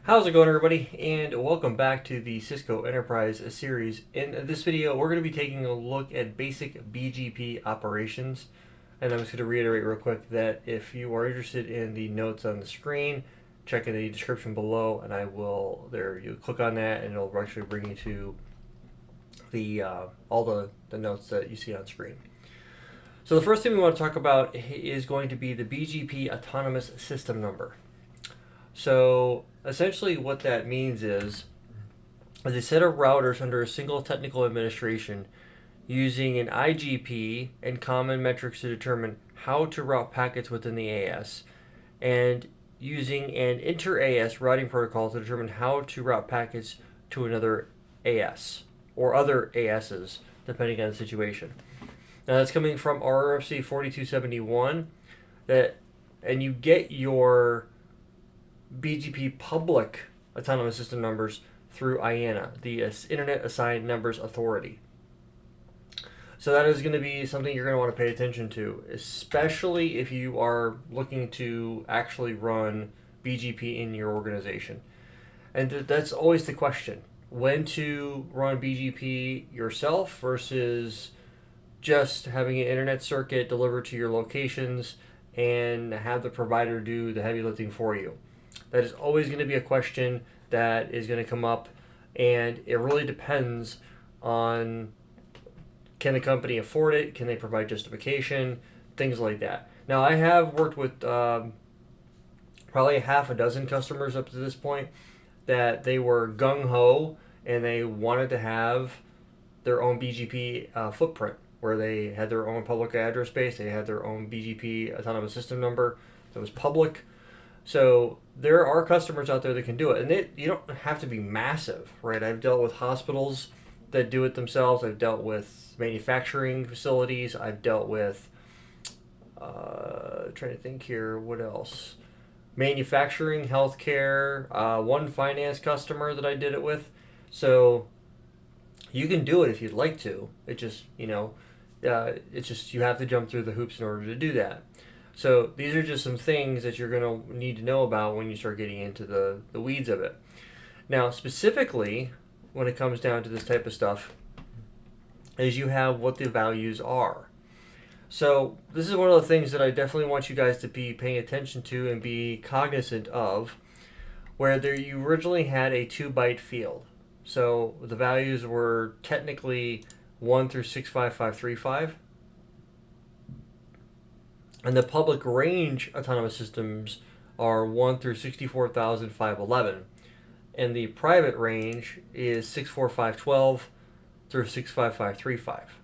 How's it going, everybody? And welcome back to the Cisco Enterprise series. In this video, we're going to be taking a look at basic BGP operations. And I'm just going to reiterate real quick that if you are interested in the notes on the screen, check in the description below, and you click on that, and it'll actually bring you to the all the notes that you see on screen. So the first thing we want to talk about is going to be the BGP autonomous system number. So essentially what that means is a set of routers under a single technical administration using an IGP and common metrics to determine how to route packets within the AS, and using an inter-AS routing protocol to determine how to route packets to another AS or other ASs depending on the situation. Now that's coming from RFC 4271, and you get your BGP public autonomous system numbers through IANA, the Internet Assigned Numbers Authority. So that is going to be something you're going to want to pay attention to, especially if you are looking to actually run BGP in your organization. And that's always the question: when to run BGP yourself versus just having an internet circuit delivered to your locations and have the provider do the heavy lifting for you. That is always going to be a question that is going to come up, and it really depends on, can the company afford it, can they provide justification, things like that. Now, I have worked with probably half a dozen customers up to this point that they were gung-ho and they wanted to have their own BGP footprint, where they had their own public address space, they had their own BGP autonomous system number that was public. So there are customers out there that can do it, and you don't have to be massive, right? I've dealt with hospitals that do it themselves. I've dealt with manufacturing facilities. I've dealt with, trying to think here, what else? Manufacturing, healthcare, one finance customer that I did it with. So you can do it if you'd like to. It just, it's just you have to jump through the hoops in order to do that. So these are just some things that you're going to need to know about when you start getting into the weeds of it. Now, specifically, when it comes down to this type of stuff, is you have what the values are. So this is one of the things that I definitely want you guys to be paying attention to and be cognizant of, where you originally had a 2-byte field. So the values were technically 1 through 65535. And the public range autonomous systems are 1 through 64,511. And the private range is 64512 through 65535.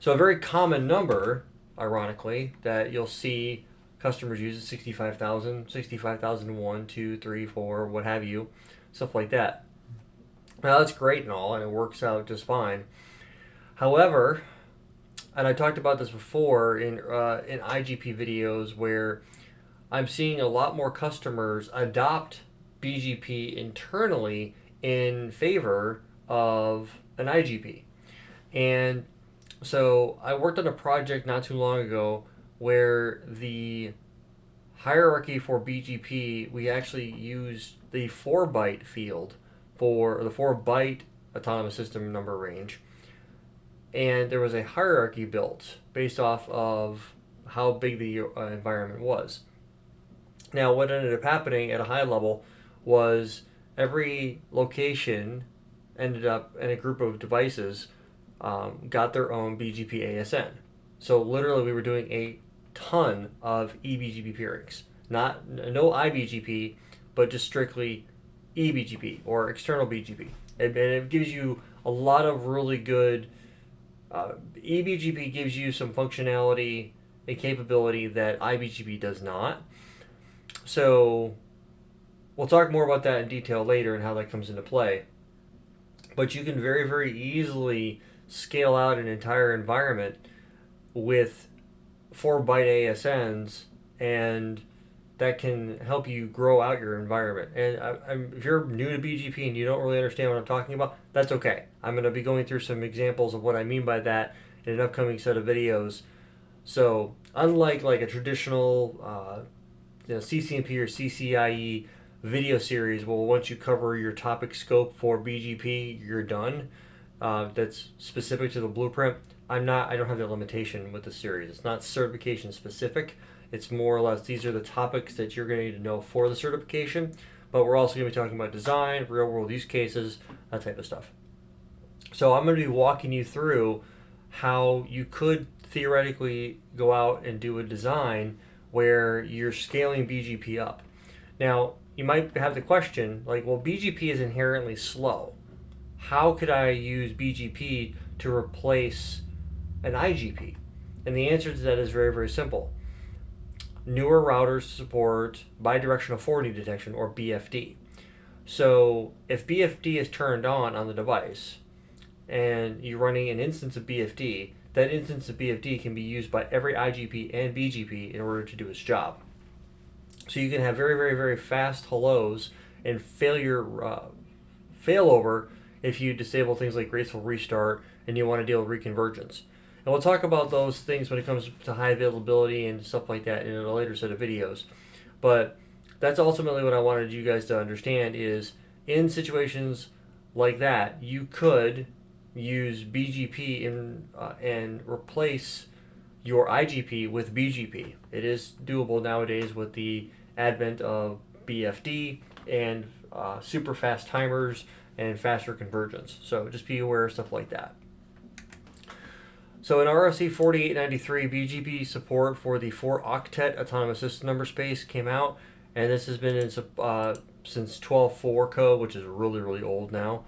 So a very common number, ironically, that you'll see customers use is 65,000, 65,001, 2, 3, 4, what have you, stuff like that. Now that's great and all, and it works out just fine. However, and I talked about this before in IGP videos, where I'm seeing a lot more customers adopt BGP internally in favor of an IGP. And so I worked on a project not too long ago where the hierarchy for BGP, we actually used the 4-byte field for the 4-byte autonomous system number range. And there was a hierarchy built based off of how big the environment was. Now, what ended up happening at a high level was every location ended up in a group of devices got their own BGP ASN. So literally we were doing a ton of eBGP peerings. No iBGP, but just strictly eBGP or external BGP. And it gives you a lot of really good eBGP gives you some functionality and capability that iBGP does not. So we'll talk more about that in detail later and how that comes into play. But you can very, very easily scale out an entire environment with 4-byte ASNs, and that can help you grow out your environment. And if you're new to BGP and you don't really understand what I'm talking about, that's okay. I'm going to be going through some examples of what I mean by that in an upcoming set of videos. So unlike like a traditional CCNP or CCIE video series, well, once you cover your topic scope for BGP, you're done. That's specific to the blueprint. I don't have that limitation with the series. It's not certification specific. It's more or less these are the topics that you're going to need to know for the certification. But we're also going to be talking about design, real world use cases, that type of stuff. So I'm going to be walking you through how you could theoretically go out and do a design where you're scaling BGP up. Now, you might have the question, like, well, BGP is inherently slow. How could I use BGP to replace an IGP? And the answer to that is very, very simple. Newer routers support bidirectional forwarding detection, or BFD. So if BFD is turned on the device and you're running an instance of BFD, that instance of BFD can be used by every IGP and BGP in order to do its job. So you can have very, very, very fast hellos and failover if you disable things like graceful restart and you want to deal with reconvergence. And we'll talk about those things when it comes to high availability and stuff like that in a later set of videos. But that's ultimately what I wanted you guys to understand is in situations like that, you could use BGP and replace your IGP with BGP. It is doable nowadays with the advent of BFD and super fast timers and faster convergence. So just be aware of stuff like that. So in RFC 4893, BGP support for the 4-octet autonomous system number space came out, and this has been in since 12.4 code, which is really, really old now.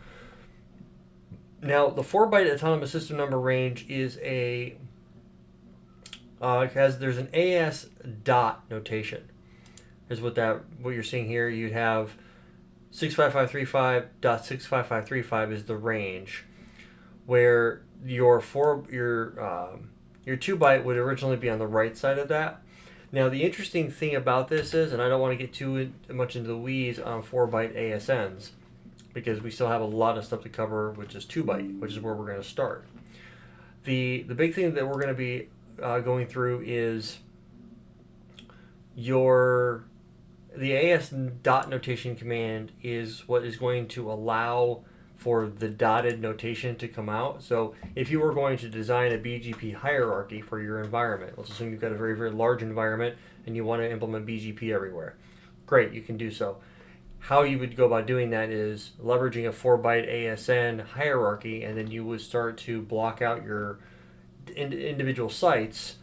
Now, the 4-byte autonomous system number range is there's an AS dot notation. Is what you're seeing here. You'd have 65535.65535 is the range, where your 2-byte would originally be on the right side of that. Now, the interesting thing about this is, and I don't want to get too much into the weeds on 4-byte ASNs, because we still have a lot of stuff to cover with just 2-byte, which is where we're going to start. The big thing that we're going to be going through is the AS dot notation command is what is going to allow for the dotted notation to come out. So if you were going to design a BGP hierarchy for your environment, let's assume you've got a very, very large environment and you want to implement BGP everywhere. Great, you can do so. How you would go about doing that is leveraging a 4-byte ASN hierarchy, and then you would start to block out your individual sites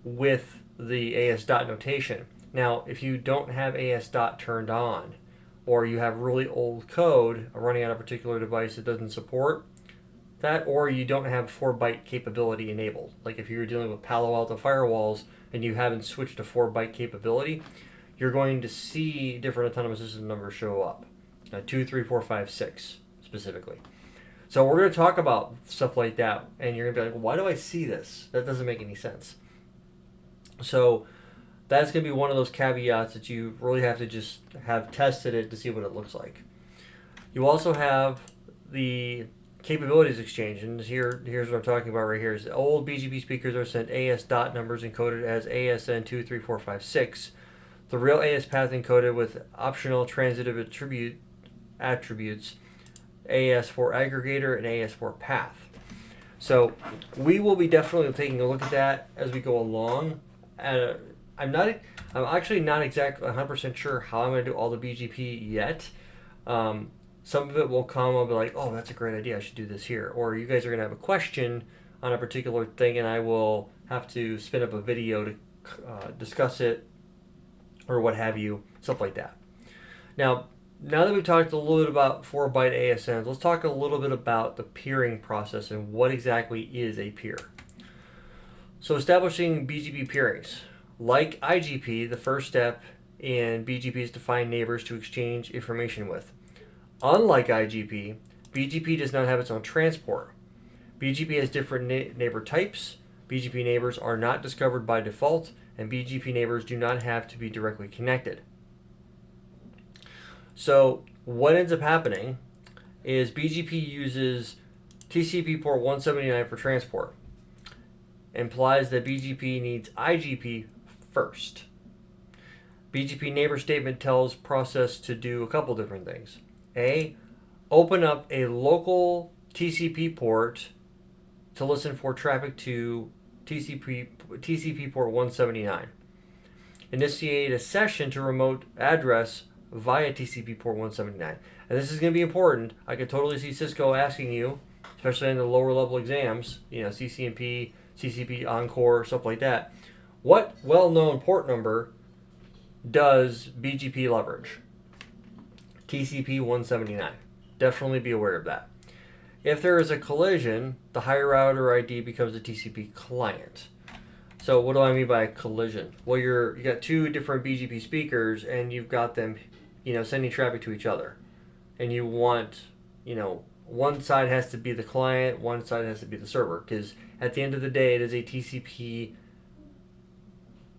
with the AS dot notation. Now, if you don't have AS dot turned on, or you have really old code running on a particular device that doesn't support that, or you don't have 4-byte capability enabled, like if you're dealing with Palo Alto firewalls and you haven't switched to 4-byte capability, you're going to see different autonomous system numbers show up, 2, 3, 4, 5, 6 specifically. So we're going to talk about stuff like that, and you're going to be like, well, why do I see this? That doesn't make any sense. So that's going to be one of those caveats that you really have to just have tested it to see what it looks like. You also have the capabilities exchange, and here's what I'm talking about right here. Is the old BGP speakers are sent AS dot numbers encoded as ASN 2, 3, 4, 5, 6. The real AS path encoded with optional transitive attributes, AS for aggregator and AS for path. So we will be definitely taking a look at that as we go along. I'm actually not exactly 100% sure how I'm going to do all the BGP yet. Some of it will come, I'll be like, oh, that's a great idea, I should do this here. Or you guys are going to have a question on a particular thing, and I will have to spin up a video to discuss it, or what have you, stuff like that. Now that we've talked a little bit about 4-byte ASNs, let's talk a little bit about the peering process and what exactly is a peer. So establishing BGP peerings. Like IGP, the first step in BGP is to find neighbors to exchange information with. Unlike IGP, BGP does not have its own transport. BGP has different neighbor types. BGP neighbors are not discovered by default, and BGP neighbors do not have to be directly connected. So what ends up happening is BGP uses TCP port 179 for transport. Implies that BGP needs IGP first. BGP neighbor statement tells process to do a couple different things. A, open up a local TCP port to listen for traffic to TCP port 179. Initiate a session to remote address via TCP port 179. And this is going to be important. I could totally see Cisco asking you, especially in the lower level exams, CCNP, CCP Encore, stuff like that. What well-known port number does BGP leverage? TCP 179. Definitely be aware of that. If there is a collision, the higher router ID becomes a TCP client. So what do I mean by collision? Well, you got two different BGP speakers and you've got them, sending traffic to each other. And you want, one side has to be the client, one side has to be the server, because at the end of the day, it is a TCP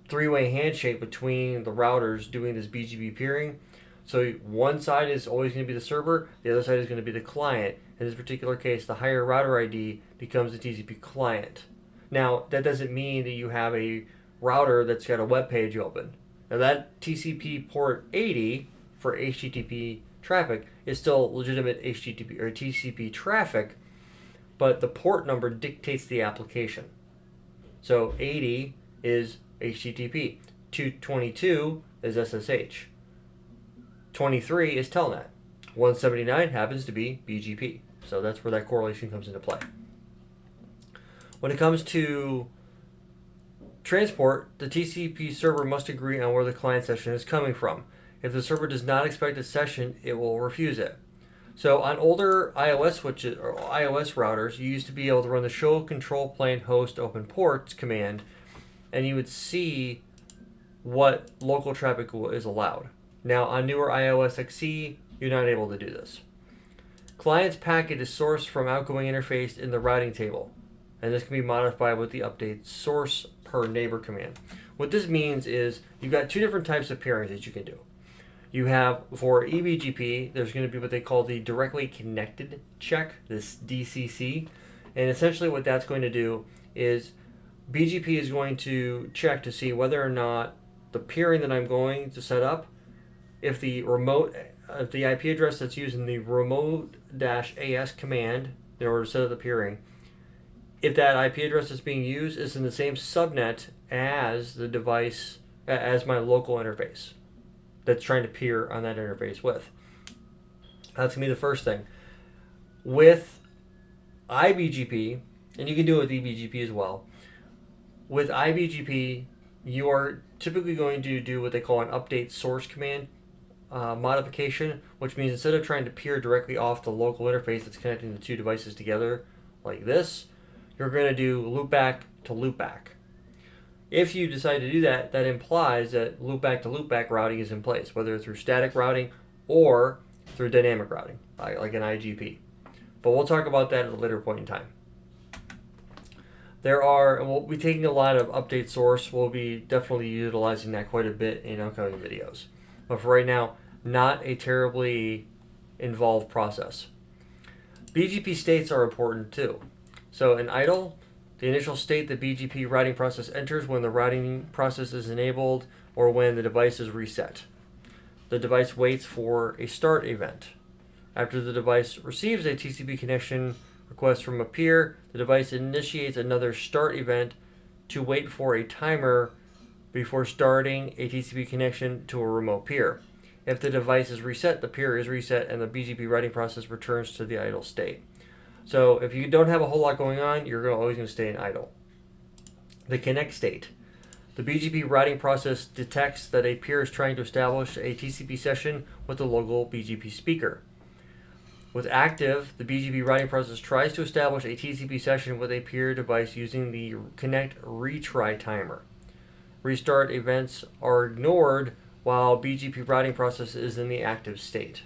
three-way handshake between the routers doing this BGP peering. So one side is always going to be the server, the other side is going to be the client. In this particular case, the higher router ID becomes the TCP client. Now, that doesn't mean that you have a router that's got a web page open. Now, that TCP port 80 for HTTP traffic is still legitimate HTTP or TCP traffic, but the port number dictates the application. So 80 is HTTP, 222 is SSH, 23 is Telnet, 179 happens to be BGP. So that's where that correlation comes into play. When it comes to transport, the TCP server must agree on where the client session is coming from. If the server does not expect a session, it will refuse it. So on older iOS switches or iOS routers, you used to be able to run the show control plane host open ports command, and you would see what local traffic is allowed. Now on newer iOS XE, you're not able to do this. Client's packet is sourced from outgoing interface in the routing table, and this can be modified with the update source per neighbor command. What this means is you've got two different types of peering that you can do. You have, for eBGP, there's going to be what they call the directly connected check, this DCC. And essentially what that's going to do is BGP is going to check to see whether or not the peering that I'm going to set up, if the IP address that's used in the remote-as command in order to set up the peering, if that IP address that's being used is in the same subnet as the device, as my local interface that's trying to peer on that interface with. That's going to be the first thing. With iBGP, and you can do it with eBGP as well, with iBGP, you are typically going to do what they call an update source command modification, which means instead of trying to peer directly off the local interface that's connecting the two devices together like this, you're going to do loopback to loopback. If you decide to do that, that implies that loopback to loopback routing is in place, whether through static routing or through dynamic routing, like an IGP. But we'll talk about that at a later point in time. We'll be taking a lot of update source. We'll be definitely utilizing that quite a bit in upcoming videos. But for right now, not a terribly involved process. BGP states are important too. So in idle, the initial state the BGP routing process enters when the routing process is enabled or when the device is reset. The device waits for a start event. After the device receives a TCP connection request from a peer, the device initiates another start event to wait for a timer before starting a TCP connection to a remote peer. If the device is reset, the peer is reset and the BGP routing process returns to the idle state. So if you don't have a whole lot going on, you're always going to stay in idle. The connect state. The BGP routing process detects that a peer is trying to establish a TCP session with the local BGP speaker. With active, the BGP routing process tries to establish a TCP session with a peer device using the connect retry timer. Restart events are ignored while BGP routing process is in the active state.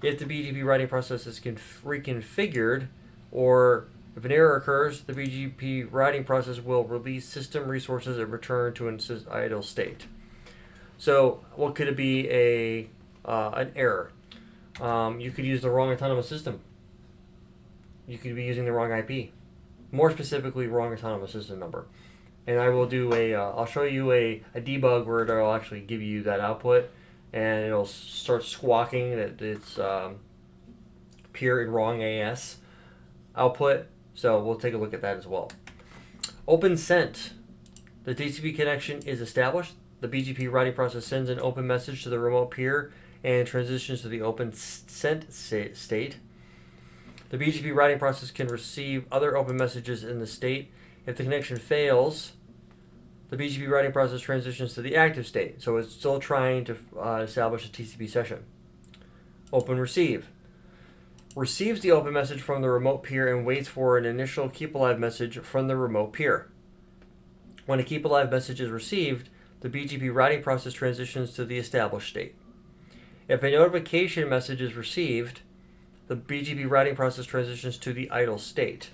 If the BGP routing process is reconfigured, or if an error occurs, the BGP routing process will release system resources and return to an idle state. So what could it be? An error. You could use the wrong autonomous system. You could be using the wrong IP. More specifically, wrong autonomous system number. and I will do I'll show you a debug where it'll actually give you that output, and it'll start squawking that it's peer and wrong AS output. So we'll take a look at that as well. Open sent. The TCP connection is established. The BGP routing process sends an open message to the remote peer and transitions to the open sent state. The BGP routing process can receive other open messages in the state. If the connection fails, the BGP routing process transitions to the active state. So it's still trying to establish a TCP session. Open receive. Receives the open message from the remote peer and waits for an initial keep alive message from the remote peer. When a keep alive message is received, the BGP routing process transitions to the established state. If a notification message is received, the BGP routing process transitions to the idle state.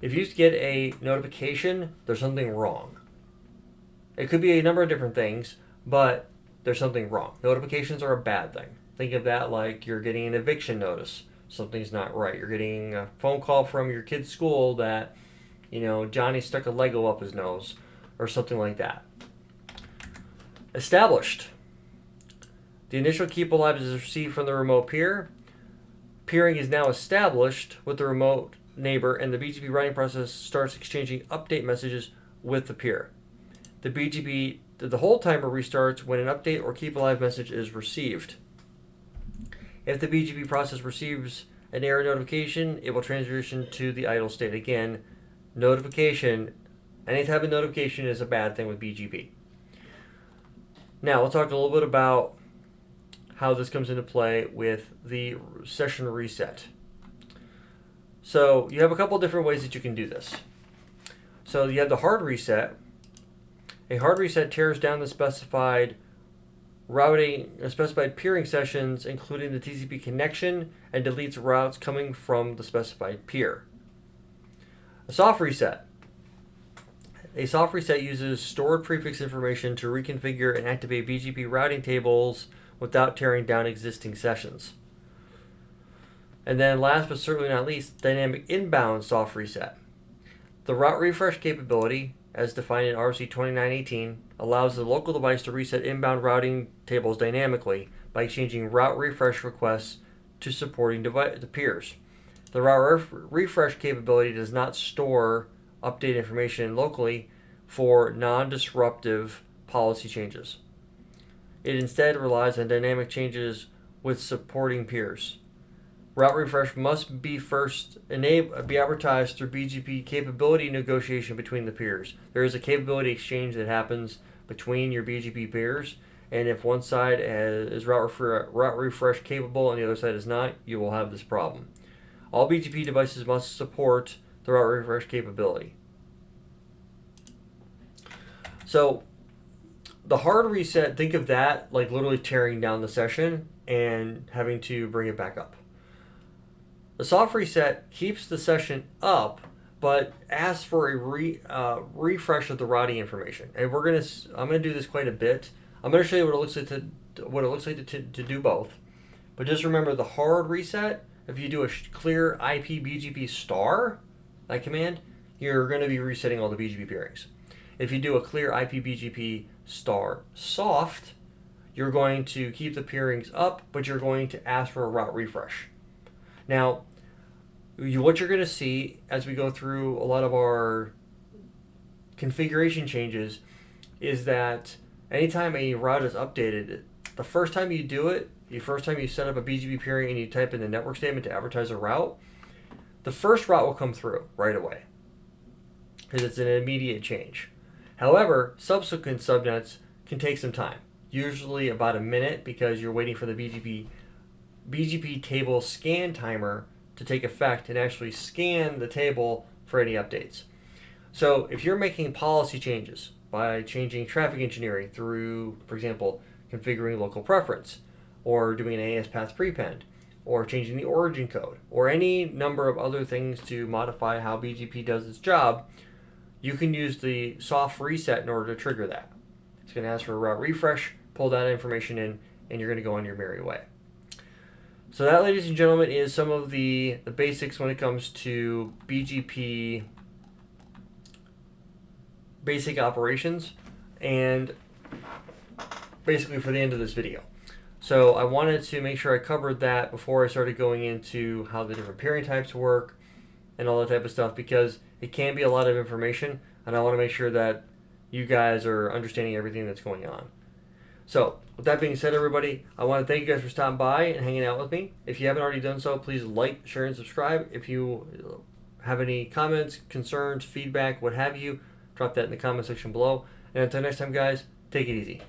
If you get a notification, there's something wrong. It could be a number of different things, but there's something wrong. Notifications are a bad thing. Think of that like you're getting an eviction notice. Something's not right. You're getting a phone call from your kid's school that, Johnny stuck a Lego up his nose or something like that. Established. The initial keep alive is received from the remote peer. Peering is now established with the remote neighbor, and the BGP routing process starts exchanging update messages with the peer. The hold timer restarts when an update or keep alive message is received. If the BGP process receives an error notification, it will transition to the idle state. Again, notification, any type of notification is a bad thing with BGP. Now, we'll talk a little bit about how this comes into play with the session reset. So you have a couple different ways that you can do this. So you have the hard reset. A hard reset tears down the specified peering sessions, including the TCP connection, and deletes routes coming from the specified peer. A soft reset. A soft reset uses stored prefix information to reconfigure and activate BGP routing tables without tearing down existing sessions. And then last but certainly not least, dynamic inbound soft reset. The route refresh capability, as defined in RFC 2918, allows the local device to reset inbound routing tables dynamically by changing route refresh requests to supporting the peers. The route refresh capability does not store update information locally for non-disruptive policy changes. It instead relies on dynamic changes with supporting peers. Route refresh must be first be advertised through BGP capability negotiation between the peers. There is a capability exchange that happens between your BGP peers, and if one side is route refresh capable and the other side is not, you will have this problem. All BGP devices must support the route refresh capability. So the hard reset, think of that like literally tearing down the session and having to bring it back up. The soft reset keeps the session up, but asks for a refresh of the routing information. And I'm gonna do this quite a bit. I'm gonna show you what it looks like to do both. But just remember the hard reset. If you do a clear IP BGP star, that command, you're going to be resetting all the BGP peerings. If you do a clear IP BGP star soft, you're going to keep the peerings up, but you're going to ask for a route refresh. Now, what you're going to see as we go through a lot of our configuration changes is that anytime a route is updated, the first time you do it, the first time you set up a BGP peering and you type in the network statement to advertise a route, the first route will come through right away because it's an immediate change. However, subsequent subnets can take some time, usually about a minute, because you're waiting for the BGP table scan timer to take effect and actually scan the table for any updates. So if you're making policy changes by changing traffic engineering through, for example, configuring local preference, or doing an AS path prepend, or changing the origin code, or any number of other things to modify how BGP does its job, you can use the soft reset in order to trigger that. It's going to ask for a route refresh, pull that information in, and you're going to go on your merry way. So that, ladies and gentlemen, is some of the basics when it comes to BGP basic operations, and basically for the end of this video. So I wanted to make sure I covered that before I started going into how the different peering types work and all that type of stuff, because it can be a lot of information, and I want to make sure that you guys are understanding everything that's going on. So with that being said, everybody, I want to thank you guys for stopping by and hanging out with me. If you haven't already done so, please like, share, and subscribe. If you have any comments, concerns, feedback, what have you, drop that in the comment section below. And until next time, guys, take it easy.